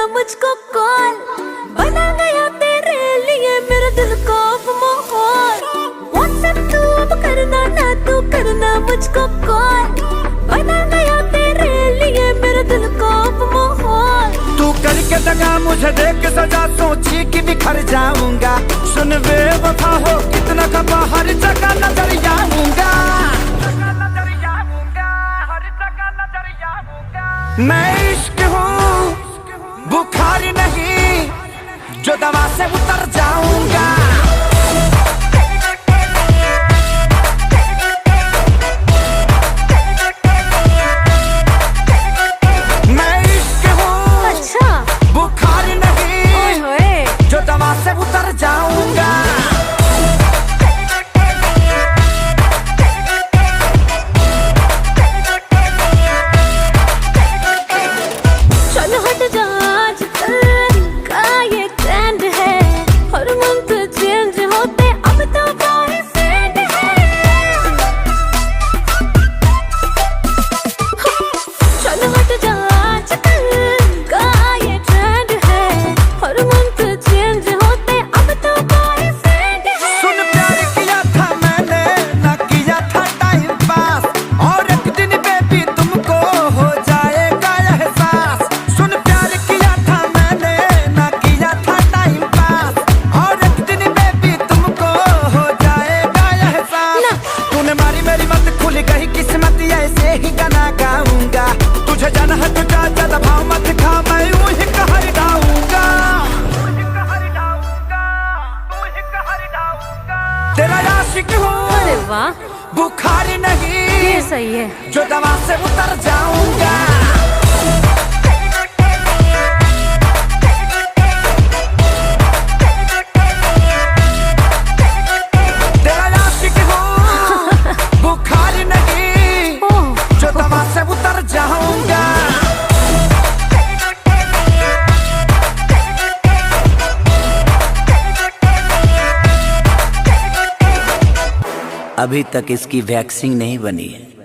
मुझको कॉल, बना गया तेरे लिए मेरे दिल को माहौल। व्हाट्सएप तू अब करना ना, तू करना मुझको कॉल, बना गया तेरे लिए मेरे दिल को माहौल। तू करके दगा मुझे देख सजा, सोची कि बिखर जाऊंगा। सुन बेवफा हो कितना खफा, हर जगह नजर आऊंगा। मैं इश्क हूँ बुखार नहीं, जो दवा से उतर जाऊंगा। मैं इश्क हूँ अच्छा बुखार नहीं, ओए जो दवा से उतर जाऊंगा। चल हट जा, आजकल का ये ट्रेंड है, हर मंथ चेंज होते अब तो बॉयफ्रेंड है। चल हट जा, आजकल का ये ट्रेंड है, हर मंथ चेंज होते अब तो बॉयफ्रेंड है। सुन प्यार किया था मैंने, ना किया था टाइम पास, और एक दिन बेबी तुमको हो जाएगा एहसास। सुन प्यार किया था मैंने, ना किया था टाइम पास, और एक दिन बेबी तुमको हो जाएगा एहसास। तूने मारी मेरी मत, खुल गई किस्मत, ऐसे ही गाना गाऊंगा। तुझे जाना है तो जा, ज्यादा भाव मत खा, मैं यूं ही कहर गाऊंगा। तेरा आशिक हूँ अरे वाह, बुखार नहीं, ये सही है। जो दवा से उतर जाऊंगा। तेरा आशिक हूँ बुखार नहीं, ओह, जो दवा से उतर जाऊंगा। अभी तक इसकी वैक्सीन नहीं बनी है।